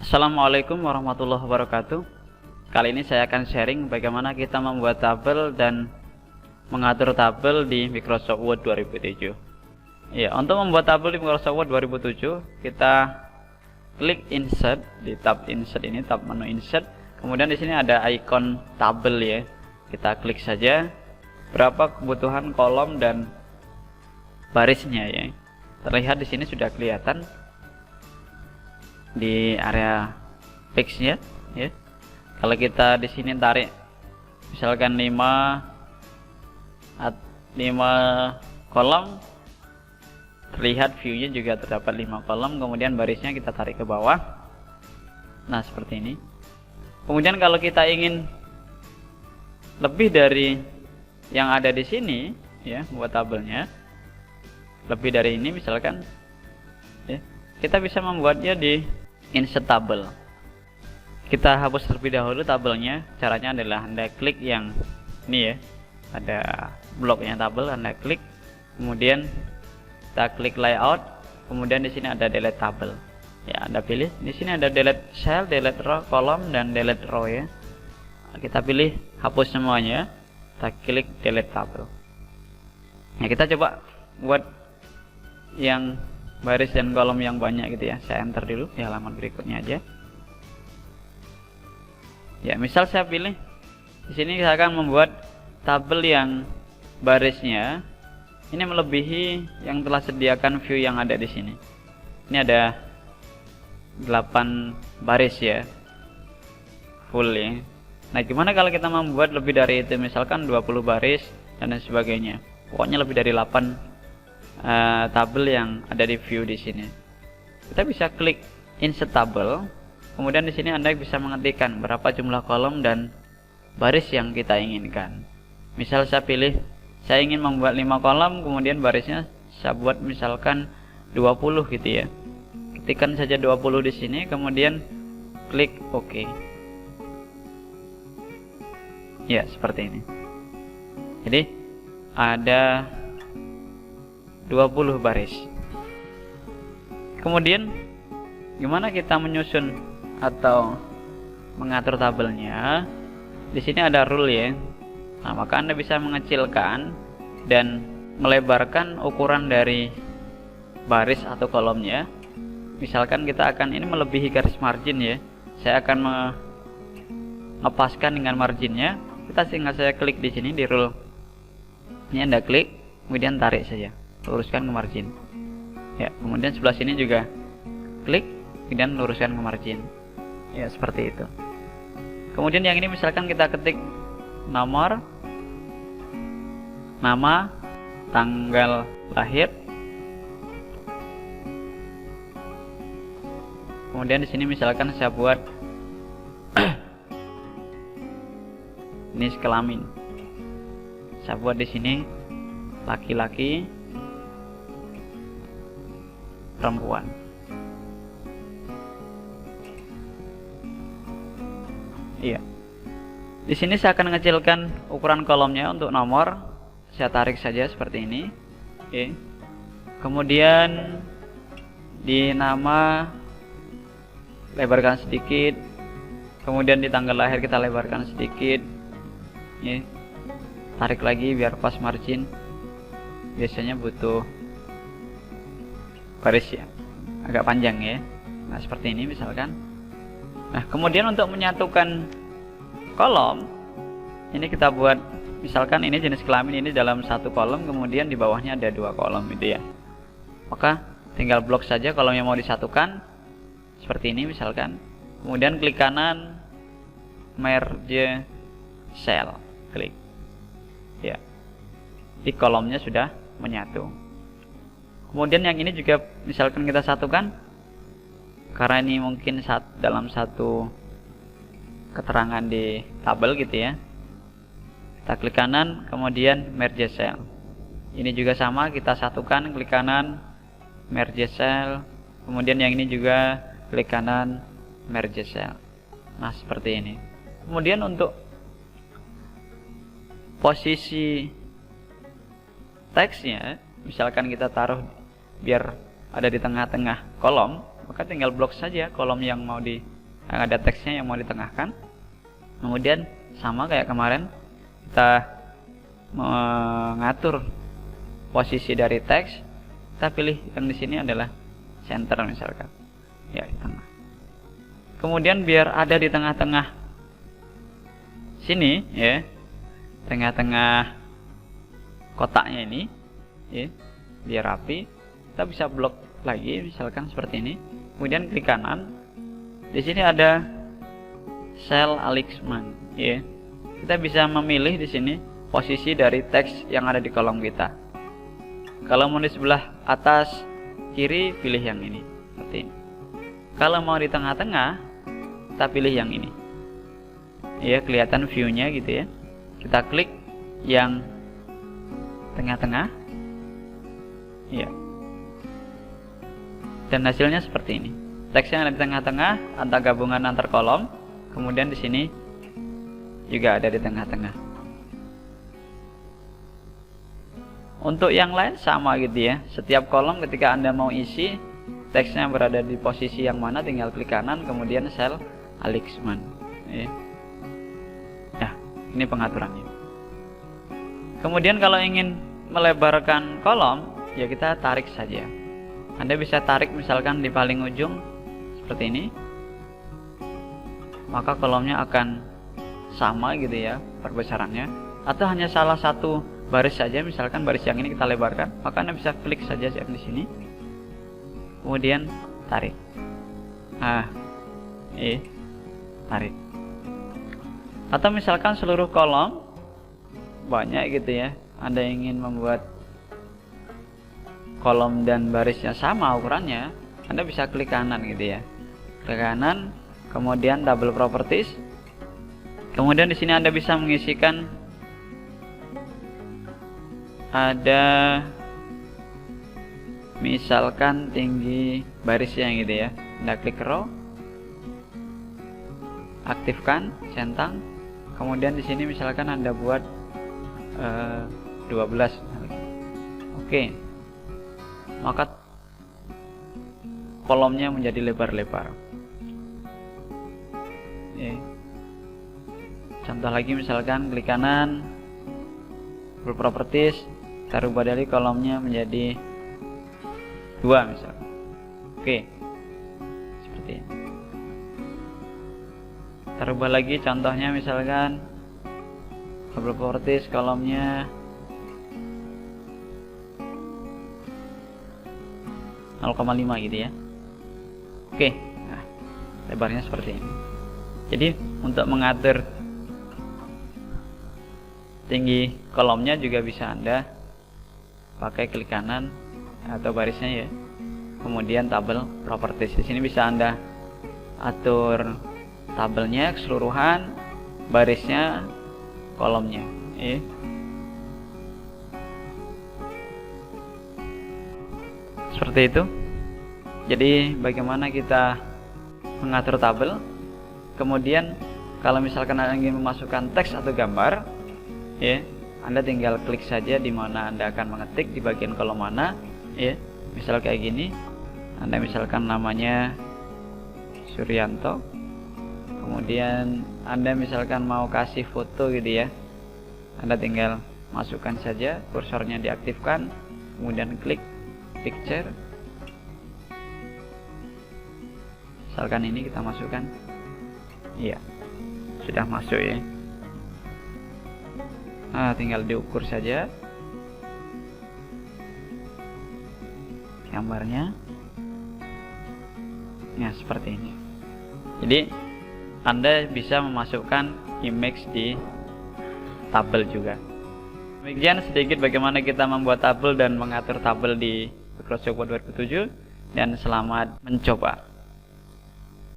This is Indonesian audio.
Assalamualaikum warahmatullahi wabarakatuh. Kali ini saya akan sharing bagaimana kita membuat tabel dan mengatur tabel di Microsoft Word 2007. Ya, untuk membuat tabel di Microsoft Word 2007, kita klik Insert di tab Insert ini, tab menu Insert. Kemudian di sini ada ikon tabel ya. Kita klik saja berapa kebutuhan kolom dan barisnya ya. Terlihat di sini sudah kelihatan di area teksnya ya. Kalau kita di sini tarik misalkan 5 kolom, terlihat view-nya juga terdapat 5 kolom, kemudian barisnya kita tarik ke bawah. Nah, seperti ini. Kemudian kalau kita ingin lebih dari yang ada di sini ya, buat tabelnya lebih dari ini misalkan ya, kita bisa membuatnya di Insert Table. Kita hapus terlebih dahulu tabelnya. Caranya adalah Anda klik yang ini ya, ada bloknya tabel, Anda klik, kemudian kita klik layout, kemudian di sini ada delete table. Ya, Anda pilih. Di sini ada delete cell, delete row, kolom, dan delete row ya. Kita pilih hapus semuanya. Kita klik delete table. Nah, kita coba buat yang baris dan kolom yang banyak gitu ya. Saya enter dulu di halaman berikutnya aja. Ya, misal saya pilih di sini, saya akan membuat tabel yang barisnya ini melebihi yang telah sediakan view yang ada di sini. Ini ada 8 baris ya, full ya. Nah, gimana kalau kita membuat lebih dari itu, misalkan 20 baris dan lain sebagainya. Pokoknya lebih dari 8 tabel yang ada di view di sini. Kita bisa klik Insert Table. Kemudian di sini Anda bisa mengetikkan berapa jumlah kolom dan baris yang kita inginkan. Misal saya pilih, saya ingin membuat 5 kolom, kemudian barisnya saya buat misalkan 20 gitu ya. Ketikkan saja 20 di sini, kemudian klik OK. Ya, seperti ini. Jadi ada 20 baris. Kemudian gimana kita menyusun atau mengatur tabelnya? Di sini ada rule ya. Nah, maka Anda bisa mengecilkan dan melebarkan ukuran dari baris atau kolomnya. Misalkan kita akan ini melebihi garis margin ya. Saya akan mengepaskan dengan marginnya. Kita tinggal saya klik di sini di rule. Ini Anda klik, kemudian tarik saja, luruskan ke margin. Ya, kemudian sebelah sini juga klik, kemudian luruskan ke margin. Ya, seperti itu. Kemudian yang ini misalkan kita ketik nomor, nama, tanggal lahir. Kemudian di sini misalkan saya buat jenis kelamin. Saya buat di sini laki-laki, perempuan. Iya. Di sini saya akan mengecilkan ukuran kolomnya untuk nomor. Saya tarik saja seperti ini. Oke. Kemudian di nama lebarkan sedikit. Kemudian di tanggal lahir kita lebarkan sedikit. Oke. Tarik lagi biar pas margin. Biasanya butuh baris ya, agak panjang ya. Nah, seperti ini misalkan. Nah, kemudian untuk menyatukan kolom, ini kita buat misalkan ini jenis kelamin ini dalam satu kolom, kemudian di bawahnya ada 2 kolom gitu ya. Maka tinggal blok saja kolom yang mau disatukan seperti ini misalkan. Kemudian klik kanan, merge cell, klik. Ya. Di kolomnya sudah menyatu. Kemudian yang ini juga misalkan kita satukan, karena ini mungkin dalam satu keterangan di tabel gitu ya. Kita klik kanan, kemudian merge cell. Ini juga sama, kita satukan, klik kanan, merge cell. Kemudian yang ini juga klik kanan, merge cell. Nah, seperti ini. Kemudian untuk posisi teksnya, misalkan kita taruh biar ada di tengah-tengah kolom, maka tinggal blok saja kolom yang mau yang ada teksnya yang mau ditengahkan. Kemudian sama kayak kemarin, kita mengatur posisi dari teks, kita pilih yang di sini adalah center misalkan, ya di tengah. Kemudian biar ada di tengah-tengah sini, ya, tengah-tengah kotaknya ini, ya, biar rapi, kita bisa blok lagi, misalkan seperti ini. Kemudian klik kanan, di sini ada cell alignment, ya. Kita bisa memilih di sini posisi dari teks yang ada di kolom kita. Kalau mau di sebelah atas kiri, pilih yang ini, seperti ini. Kalau mau di tengah-tengah, kita pilih yang ini. Ya, kelihatan view-nya gitu ya. Kita klik yang tengah-tengah. Ya. Dan hasilnya seperti ini. Teksnya ada di tengah-tengah, antar gabungan antar kolom. Kemudian di sini juga ada di tengah-tengah. Untuk yang lain sama gitu ya. Setiap kolom ketika Anda mau isi, teksnya berada di posisi yang mana, tinggal klik kanan, kemudian cell alignment. Ya. Nah, ini pengaturannya. Kemudian kalau ingin melebarkan kolom, ya kita tarik saja. Anda bisa tarik misalkan di paling ujung seperti ini, maka kolomnya akan sama gitu ya perbesarannya. Atau hanya salah satu baris saja, misalkan baris yang ini kita lebarkan, maka Anda bisa klik saja yang di sini, kemudian tarik. Tarik. Atau misalkan seluruh kolom banyak gitu ya, Anda ingin membuat kolom dan barisnya sama ukurannya, Anda bisa klik kanan gitu ya. Klik kanan, kemudian double properties. Kemudian di sini Anda bisa mengisikan, ada misalkan tinggi barisnya gitu ya. Anda klik row, aktifkan centang. Kemudian di sini misalkan Anda buat 12. Oke. Maka kolomnya menjadi lebar-lebar. Contoh lagi misalkan klik kanan, full properties, kita rubah dari kolomnya menjadi 2 misalkan. Oke. Seperti ini. Kita rubah lagi contohnya misalkan full properties kolomnya 0,5 gitu ya. Oke. Nah, lebarnya seperti ini. Jadi untuk mengatur tinggi kolomnya juga bisa Anda pakai klik kanan atau barisnya ya. Kemudian tabel properties. Di sini bisa Anda atur tabelnya keseluruhan, barisnya, kolomnya. Seperti itu. Jadi bagaimana kita mengatur tabel. Kemudian kalau misalkan Anda ingin memasukkan teks atau gambar, ya, Anda tinggal klik saja di mana Anda akan mengetik, di bagian kolom mana, ya. Misal kayak gini, Anda misalkan namanya Suryanto. Kemudian Anda misalkan mau kasih foto gitu ya. Anda tinggal masukkan saja, kursornya diaktifkan, kemudian klik picture. Misalkan ini kita masukkan. Iya. Sudah masuk ya. Tinggal diukur saja gambarnya. Ya, seperti ini. Jadi Anda bisa memasukkan image di tabel juga. Demikian sedikit bagaimana kita membuat tabel dan mengatur tabel di Microsoft Word 2007, dan selamat mencoba.